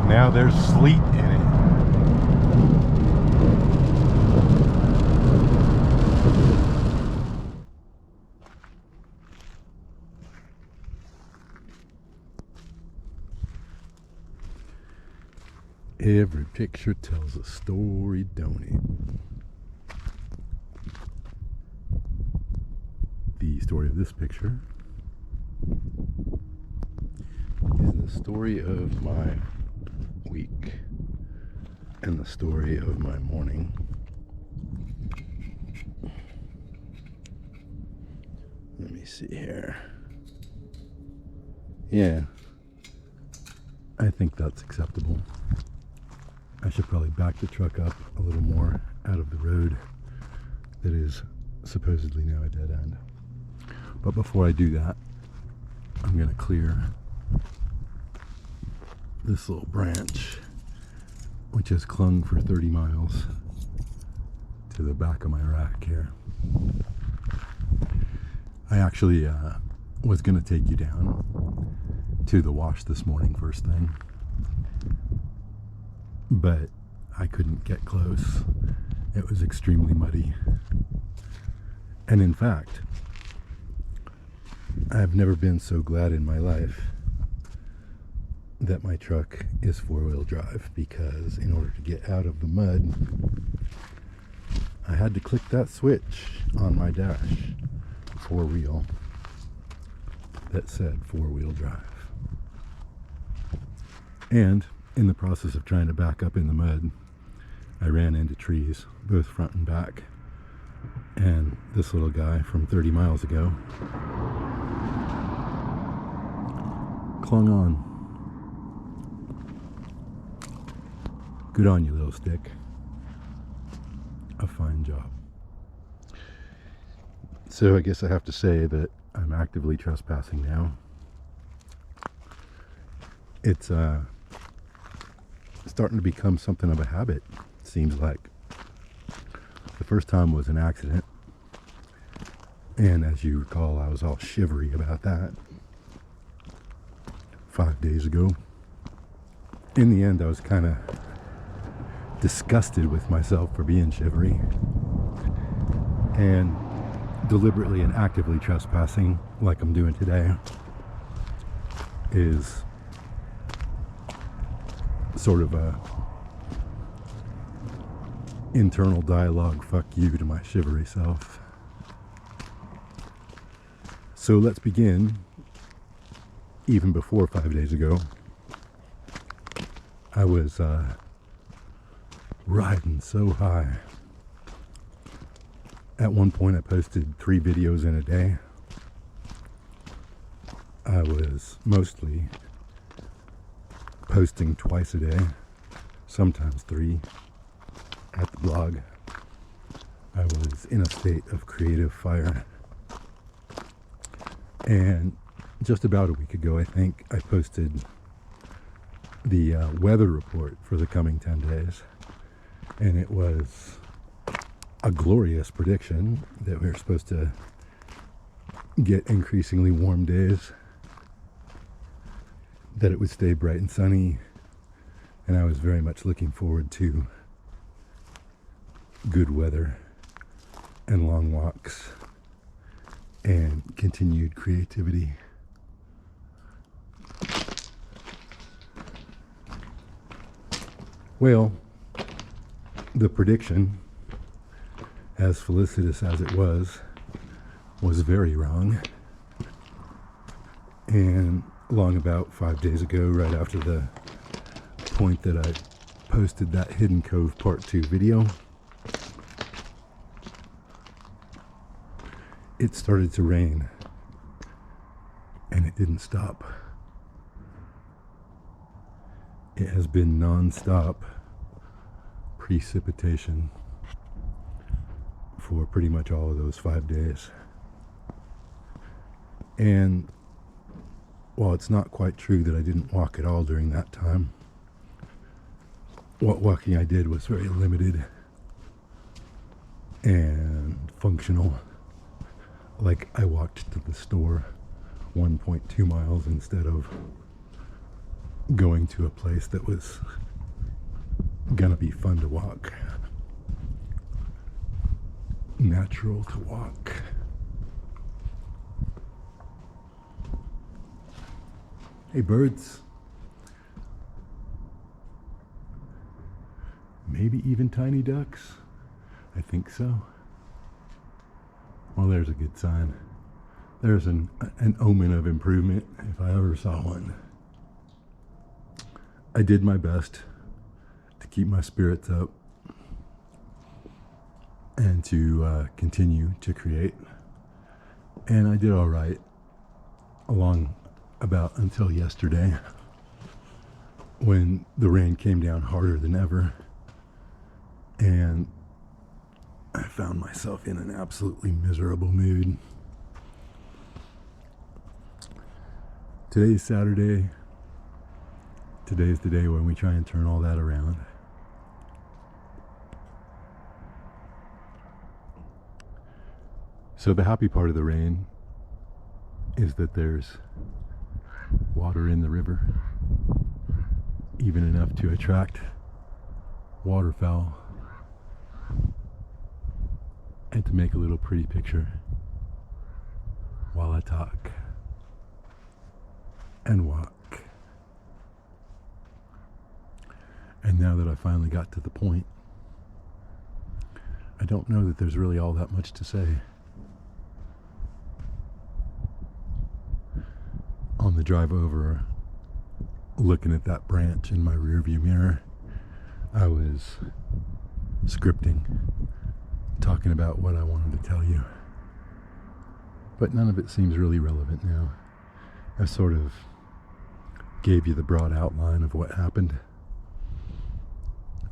Now there's sleet in it. Every picture tells a story, don't it? The story of this picture is the story of my week and the story of my morning. Let me see here. Yeah, I think that's acceptable. I should probably back the truck up a little more out of the road that is supposedly now a dead end. But before I do that, I'm going to clear this little branch, which has clung for 30 miles to the back of my rack here. I actually was going to take you down to the wash this morning first thing, but I couldn't get close. It was extremely muddy. And in fact, I've never been so glad in my life that my truck is four-wheel drive, because in order to get out of the mud, I had to click that switch on my dash, four-wheel, that said four-wheel drive. And in the process of trying to back up in the mud, I ran into trees, both front and back. And this little guy from 30 miles ago clung on. Good on you, little stick. A fine job. So I guess I have to say that I'm actively trespassing now. It's starting to become something of a habit, seems like. The first time was an accident, and as you recall, I was all shivery about that 5 days ago. In the end, I was kind of disgusted with myself for being shivery, and deliberately and actively trespassing like I'm doing today is sort of a internal dialogue fuck you to my shivery self. So let's begin. Even before 5 days ago, I was riding so high. At one point I posted 3 videos in a day. I was mostly posting twice a day, sometimes 3 at the blog. I was in a state of creative fire. And just about a week ago, I think, I posted the weather report for the coming 10 days. And it was a glorious prediction that we were supposed to get increasingly warm days, that it would stay bright and sunny, and I was very much looking forward to good weather and long walks and continued creativity. Well, the prediction, as felicitous as it was very wrong. And long about 5 days ago, right after the point that I posted that Hidden Cove Part 2 video, it started to rain, and it didn't stop. It has been non-stop precipitation for pretty much all of those 5 days. And while it's not quite true that I didn't walk at all during that time, what walking I did was very limited and functional. Like, I walked to the store 1.2 miles instead of going to a place that was gonna be fun to walk, natural to walk. Hey birds, maybe even tiny ducks. I think so. Well, there's a good sign. There's an omen of improvement if I ever saw one. I did my best to keep my spirits up and to continue to create, and I did all right along about until yesterday, when the rain came down harder than ever and I found myself in an absolutely miserable mood. Today's Saturday. Today's the day when we try and turn all that around. So the happy part of the rain is that there's water in the river, even enough to attract waterfowl and to make a little pretty picture while I talk and walk. And now that I finally got to the point, I don't know that there's really all that much to say. On the drive over, looking at that branch in my rearview mirror, I was scripting, talking about what I wanted to tell you. But none of it seems really relevant now. I sort of gave you the broad outline of what happened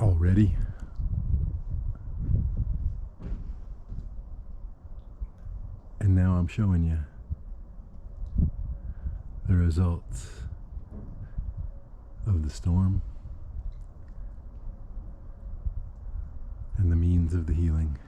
already. And now I'm showing you the results of the storm and the means of the healing.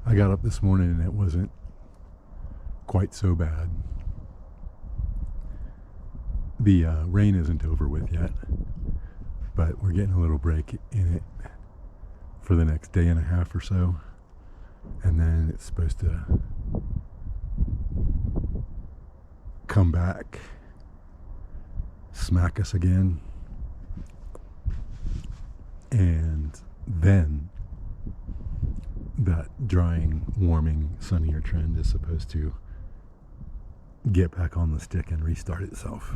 I got up this morning and it wasn't quite so bad. The rain isn't over with yet, but we're getting a little break in it for the next day and a half or so, and then it's supposed to come back, smack us again, and then that drying, warming, sunnier trend is supposed to get back on the stick and restart itself.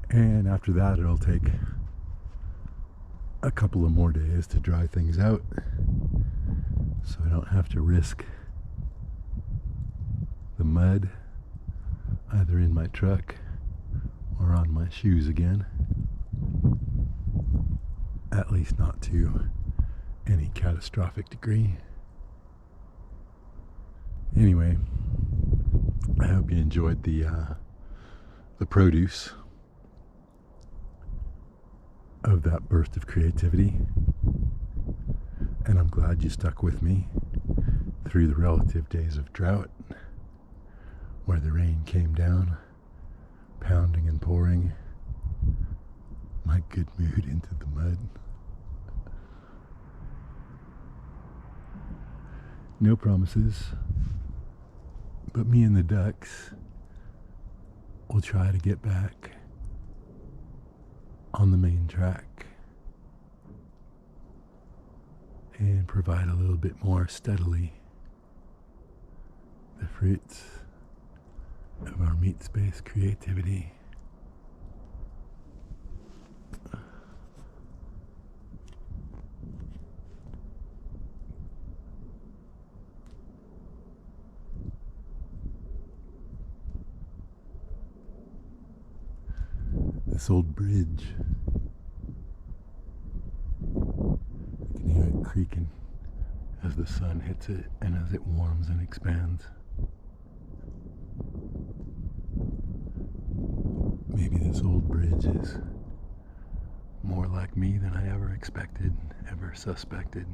And after that, it'll take a couple of more days to dry things out, so I don't have to risk the mud either in my truck or on my shoes again, at least not to any catastrophic degree. Anyway, I hope you enjoyed the produce of that burst of creativity, and I'm glad you stuck with me through the relative days of drought where the rain came down, pounding and pouring my good mood into the mud. No promises, but me and the ducks will try to get back on the main track and provide a little bit more steadily the fruits of our meat space creativity. This old bridge, you can hear it creaking as the sun hits it and as it warms and expands. This old bridge is more like me than I ever expected, ever suspected.